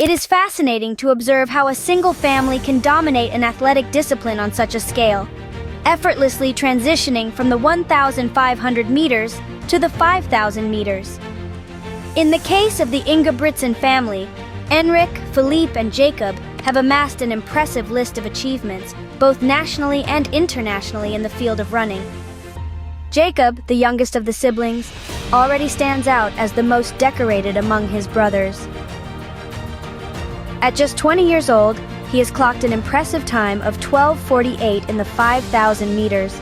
It is fascinating to observe how a single family can dominate an athletic discipline on such a scale, effortlessly transitioning from the 1,500 meters to the 5,000 meters. In the case of the Ingebrigtsen family, Enric, Philippe, and Jacob have amassed an impressive list of achievements, both nationally and internationally in the field of running. Jacob, the youngest of the siblings, already stands out as the most decorated among his brothers. At just 20 years old, he has clocked an impressive time of 12:48 in the 5,000 meters.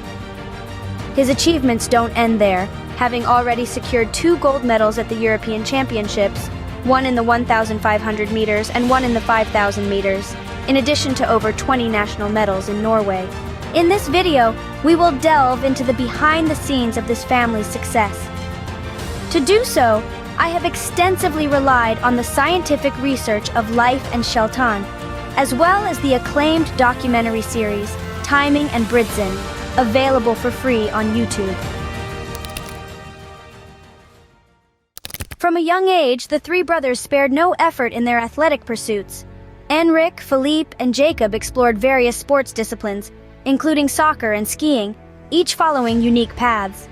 His achievements don't end there, having already secured 2 gold medals at the European Championships, one in the 1,500 meters and one in the 5,000 meters, in addition to over 20 national medals in Norway. In this video, we will delve into the behind the scenes of this family's success. To do so, I have extensively relied on the scientific research of Life and Shelton, as well as the acclaimed documentary series, Timing and Britzen, available for free on YouTube. From a young age, the 3 brothers spared no effort in their athletic pursuits. Enric, Philippe, and Jacob explored various sports disciplines, including soccer and skiing, each following unique paths.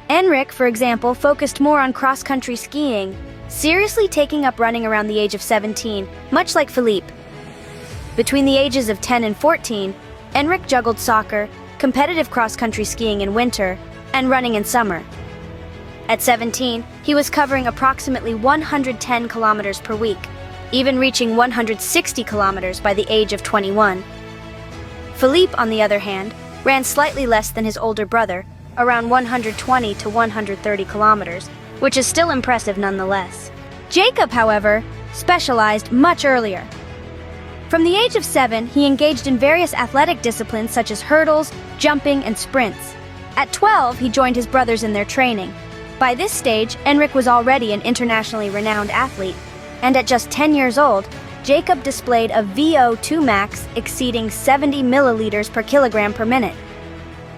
Enric, for example, focused more on cross-country skiing, seriously taking up running around the age of 17, much like Philippe. Between the ages of 10 and 14, Enric juggled soccer, competitive cross-country skiing in winter, and running in summer. At 17, he was covering approximately 110 kilometers per week, even reaching 160 kilometers by the age of 21. Philippe, on the other hand, ran slightly less than his older brother, around 120 to 130 kilometers, which is still impressive nonetheless. Jacob, however, specialized much earlier. From the age of 7, he engaged in various athletic disciplines such as hurdles, jumping, and sprints. At 12, he joined his brothers in their training. By this stage, Enric was already an internationally renowned athlete, and at just 10 years old, Jacob displayed a VO2 max exceeding 70 milliliters per kilogram per minute.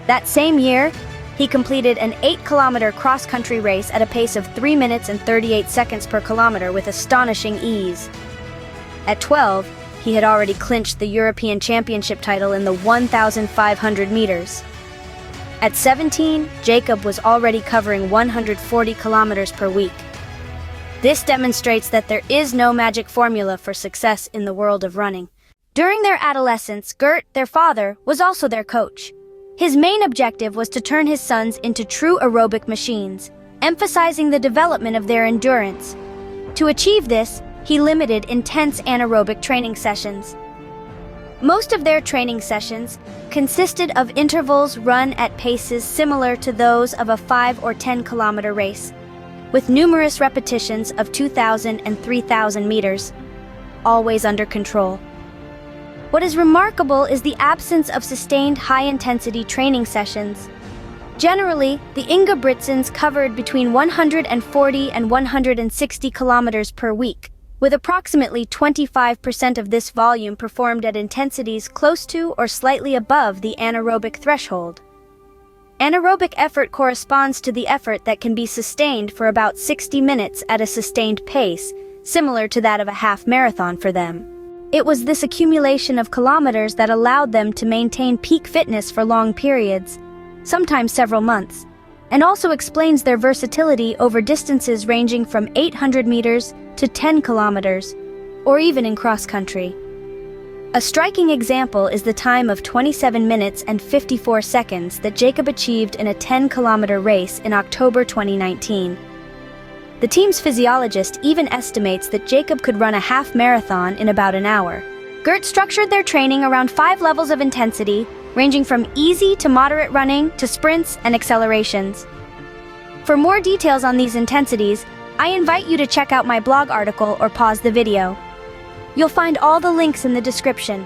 That same year, he completed an 8-kilometer cross-country race at a pace of 3 minutes and 38 seconds per kilometer with astonishing ease. At 12, he had already clinched the European Championship title in the 1,500 meters. At 17, Jacob was already covering 140 kilometers per week. This demonstrates that there is no magic formula for success in the world of running. During their adolescence, Gjert, their father, was also their coach. His main objective was to turn his sons into true aerobic machines, emphasizing the development of their endurance. To achieve this, he limited intense anaerobic training sessions. Most of their training sessions consisted of intervals run at paces similar to those of a 5 or 10-kilometer race, with numerous repetitions of 2,000 and 3,000 meters, always under control. What is remarkable is the absence of sustained high-intensity training sessions. Generally, the Ingebrigtsens covered between 140 and 160 kilometers per week, with approximately 25% of this volume performed at intensities close to or slightly above the anaerobic threshold. Anaerobic effort corresponds to the effort that can be sustained for about 60 minutes at a sustained pace, similar to that of a half marathon for them. It was this accumulation of kilometers that allowed them to maintain peak fitness for long periods, sometimes several months, and also explains their versatility over distances ranging from 800 meters to 10 kilometers, or even in cross-country. A striking example is the time of 27 minutes and 54 seconds that Jacob achieved in a 10-kilometer race in October 2019. The team's physiologist even estimates that Jacob could run a half marathon in about an hour. Gjert structured their training around 5 levels of intensity, ranging from easy to moderate running to sprints and accelerations. For more details on these intensities, I invite you to check out my blog article or pause the video. You'll find all the links in the description.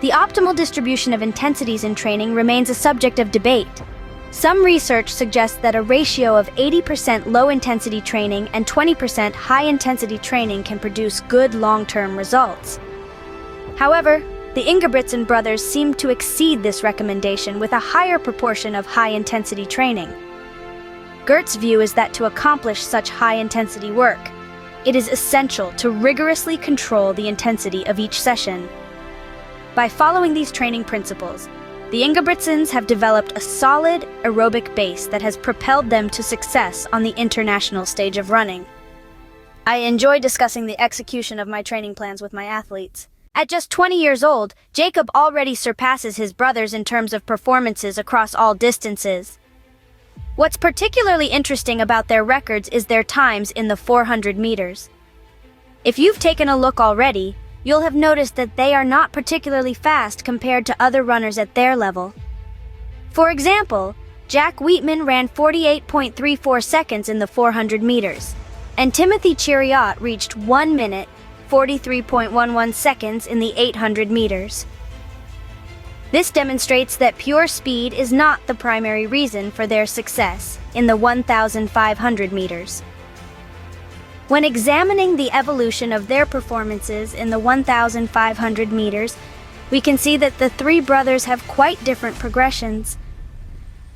The optimal distribution of intensities in training remains a subject of debate. Some research suggests that a ratio of 80% low-intensity training and 20% high-intensity training can produce good long-term results. However, the Ingebrigtsen brothers seem to exceed this recommendation with a higher proportion of high-intensity training. Gjert's view is that to accomplish such high-intensity work, it is essential to rigorously control the intensity of each session. By following these training principles, the Ingebrigtsens have developed a solid aerobic base that has propelled them to success on the international stage of running. I enjoy discussing the execution of my training plans with my athletes. At just 20 years old, Jacob already surpasses his brothers in terms of performances across all distances. What's particularly interesting about their records is their times in the 400 meters. If you've taken a look already, you'll have noticed that they are not particularly fast compared to other runners at their level. For example, Jack Wheatman ran 48.34 seconds in the 400 meters, and Timothy Cheruiyot reached 1 minute, 43.11 seconds in the 800 meters. This demonstrates that pure speed is not the primary reason for their success in the 1,500 meters. When examining the evolution of their performances in the 1,500 meters, we can see that the three brothers have quite different progressions.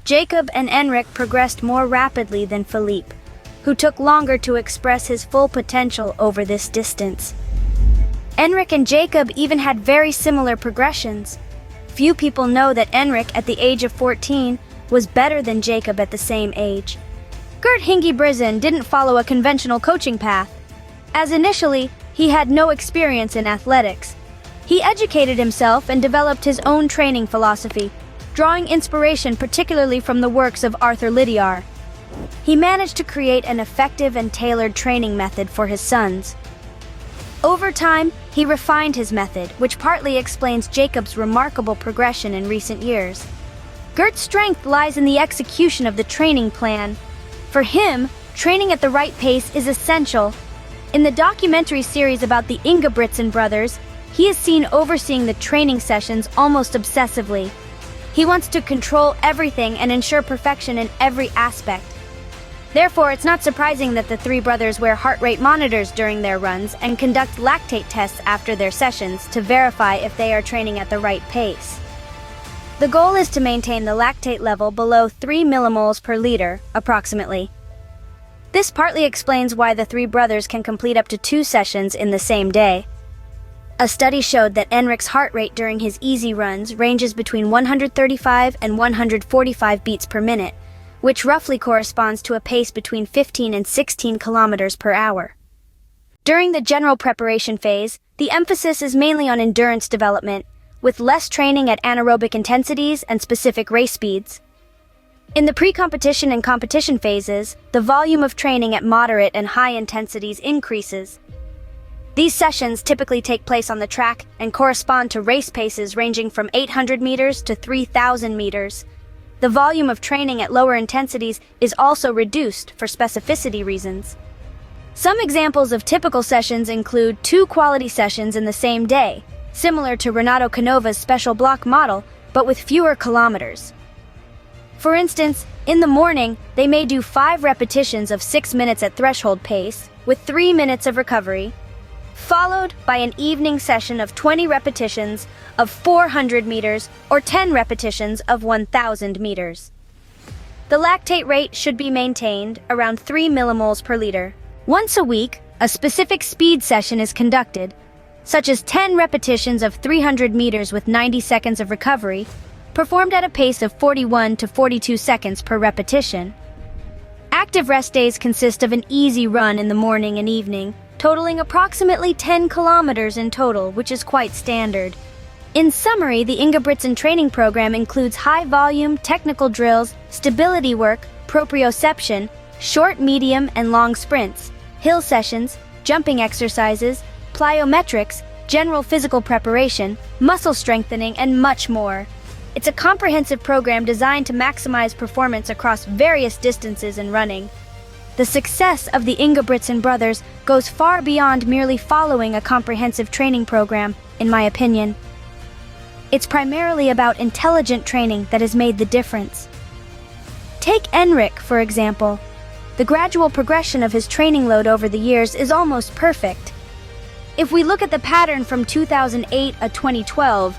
Jacob and Enric progressed more rapidly than Philippe, who took longer to express his full potential over this distance. Enric and Jacob even had very similar progressions. Few people know that Enric, at the age of 14, was better than Jacob at the same age. Gjert Ingebrigtsen didn't follow a conventional coaching path, as initially he had no experience in athletics. He educated himself and developed his own training philosophy, drawing inspiration particularly from the works of Arthur Lydiard. He managed to create an effective and tailored training method for his sons. Over time, he refined his method, which partly explains Jacob's remarkable progression in recent years. Gjert's strength lies in the execution of the training plan. For him, training at the right pace is essential. In the documentary series about the Ingebrigtsen brothers, he is seen overseeing the training sessions almost obsessively. He wants to control everything and ensure perfection in every aspect. Therefore, it's not surprising that the three brothers wear heart rate monitors during their runs and conduct lactate tests after their sessions to verify if they are training at the right pace. The goal is to maintain the lactate level below 3 millimoles per liter, approximately. This partly explains why the three brothers can complete up to 2 sessions in the same day. A study showed that Enric's heart rate during his easy runs ranges between 135 and 145 beats per minute, which roughly corresponds to a pace between 15 and 16 kilometers per hour. During the general preparation phase, the emphasis is mainly on endurance development, with less training at anaerobic intensities and specific race speeds. In the pre-competition and competition phases, the volume of training at moderate and high intensities increases. These sessions typically take place on the track and correspond to race paces ranging from 800 meters to 3,000 meters. The volume of training at lower intensities is also reduced for specificity reasons. Some examples of typical sessions include 2 quality sessions in the same day, similar to Renato Canova's special block model, but with fewer kilometers. For instance, in the morning, they may do 5 repetitions of 6 minutes at threshold pace, with 3 minutes of recovery, followed by an evening session of 20 repetitions of 400 meters or 10 repetitions of 1,000 meters. The lactate rate should be maintained around 3 millimoles per liter. Once a week, a specific speed session is conducted, such as 10 repetitions of 300 meters with 90 seconds of recovery, performed at a pace of 41 to 42 seconds per repetition. Active rest days consist of an easy run in the morning and evening, totaling approximately 10 kilometers in total, which is quite standard. In summary, the Ingebrigtsen training program includes high-volume technical drills, stability work, proprioception, short, medium, and long sprints, hill sessions, jumping exercises, plyometrics, general physical preparation, muscle strengthening, and much more. It's a comprehensive program designed to maximize performance across various distances in running. The success of the Ingebrigtsen brothers goes far beyond merely following a comprehensive training program, in my opinion. It's primarily about intelligent training that has made the difference. Take Enric, for example. The gradual progression of his training load over the years is almost perfect. If we look at the pattern from 2008 to 2012,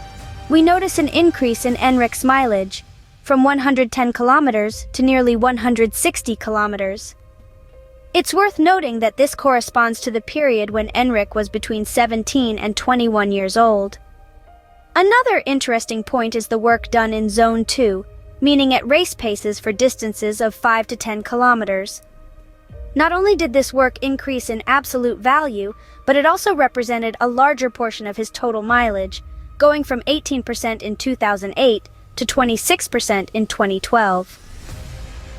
we notice an increase in Enric's mileage, from 110 kilometers to nearly 160 kilometers. It's worth noting that this corresponds to the period when Enric was between 17 and 21 years old. Another interesting point is the work done in Zone 2, meaning at race paces for distances of 5 to 10 kilometers. Not only did this work increase in absolute value, but it also represented a larger portion of his total mileage, going from 18% in 2008 to 26% in 2012.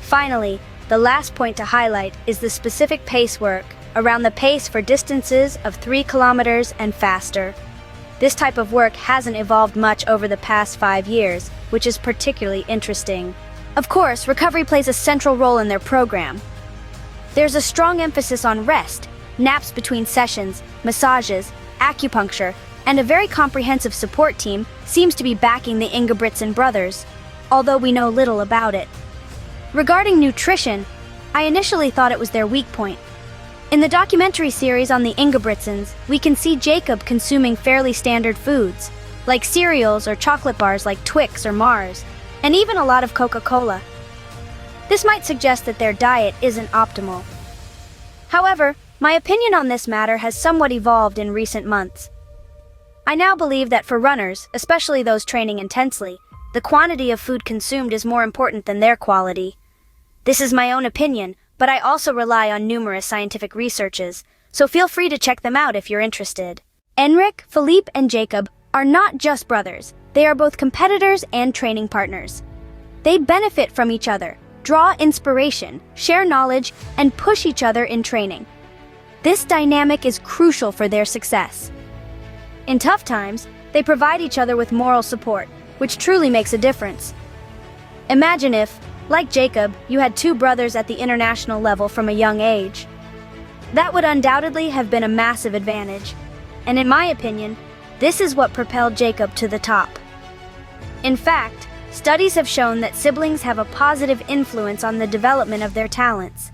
Finally, the last point to highlight is the specific pace work around the pace for distances of 3 kilometers and faster. This type of work hasn't evolved much over the past 5 years, which is particularly interesting. Of course, recovery plays a central role in their program. There's a strong emphasis on rest, naps between sessions, massages, acupuncture, and a very comprehensive support team seems to be backing the Ingebritzen brothers, although we know little about it. Regarding nutrition, I initially thought it was their weak point. In the documentary series on the Ingebrigtsens, we can see Jacob consuming fairly standard foods, like cereals or chocolate bars like Twix or Mars, and even a lot of Coca-Cola. This might suggest that their diet isn't optimal. However, my opinion on this matter has somewhat evolved in recent months. I now believe that for runners, especially those training intensely, the quantity of food consumed is more important than their quality. This is my own opinion, but I also rely on numerous scientific researches, so feel free to check them out if you're interested. Enric, Philippe, and Jacob are not just brothers, they are both competitors and training partners. They benefit from each other, draw inspiration, share knowledge, and push each other in training. This dynamic is crucial for their success. In tough times, they provide each other with moral support, which truly makes a difference. Imagine if, like Jacob, you had 2 brothers at the international level from a young age. That would undoubtedly have been a massive advantage, and in my opinion, this is what propelled Jacob to the top. In fact, studies have shown that siblings have a positive influence on the development of their talents.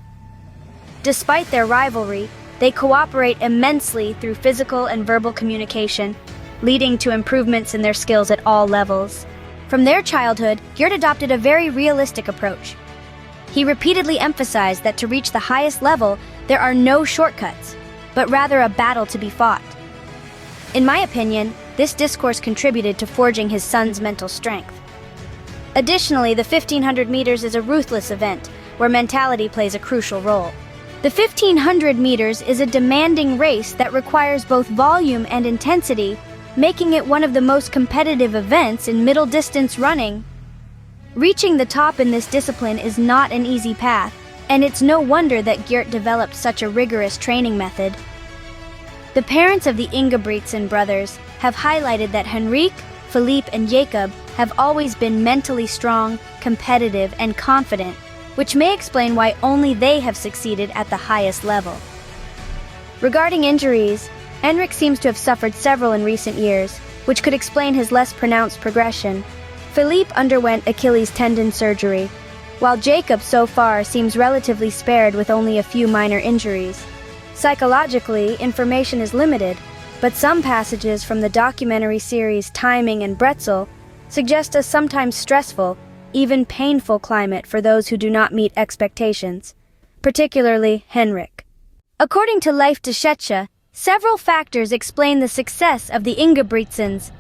Despite their rivalry, they cooperate immensely through physical and verbal communication, leading to improvements in their skills at all levels. From their childhood, Gjert adopted a very realistic approach. He repeatedly emphasized that to reach the highest level, there are no shortcuts, but rather a battle to be fought. In my opinion, this discourse contributed to forging his son's mental strength. Additionally, the 1500 meters is a ruthless event, where mentality plays a crucial role. The 1500 meters is a demanding race that requires both volume and intensity, making it one of the most competitive events in middle distance running. Reaching the top in this discipline is not an easy path, and it's no wonder that Gjert developed such a rigorous training method. The parents of the Ingebritzen brothers have highlighted that Enric, Philippe, and Jacob have always been mentally strong, competitive, and confident, which may explain why only they have succeeded at the highest level. Regarding injuries, Enric seems to have suffered several in recent years, which could explain his less pronounced progression. Philippe underwent Achilles tendon surgery, while Jacob so far seems relatively spared with only a few minor injuries. Psychologically, information is limited, but some passages from the documentary series Timing and Bretzel suggest a sometimes stressful, even painful climate for those who do not meet expectations, particularly Enric. According to Leif de Schetsche, several factors explain the success of the Ingebrigtsens.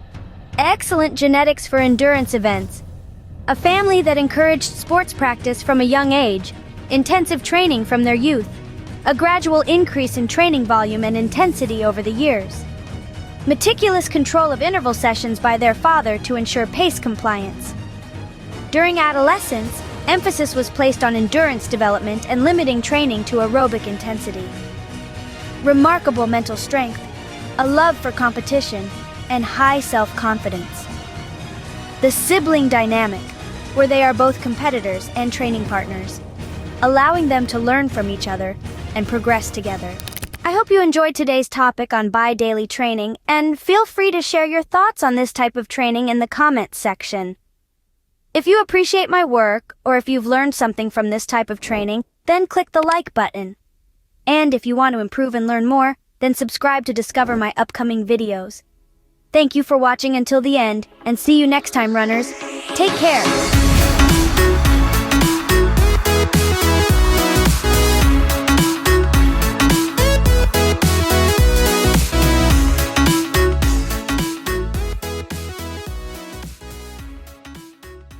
Excellent genetics for endurance events, a family that encouraged sports practice from a young age, intensive training from their youth, a gradual increase in training volume and intensity over the years, meticulous control of interval sessions by their father to ensure pace compliance. During adolescence, emphasis was placed on endurance development and limiting training to aerobic intensity. Remarkable mental strength, a love for competition, and high self-confidence. The sibling dynamic, where they are both competitors and training partners, allowing them to learn from each other and progress together. I hope you enjoyed today's topic on bi-daily training, and feel free to share your thoughts on this type of training in the comments section. If you appreciate my work, or if you've learned something from this type of training, then click the like button. And if you want to improve and learn more, then subscribe to discover my upcoming videos. Thank you for watching until the end, and see you next time, runners. Take care.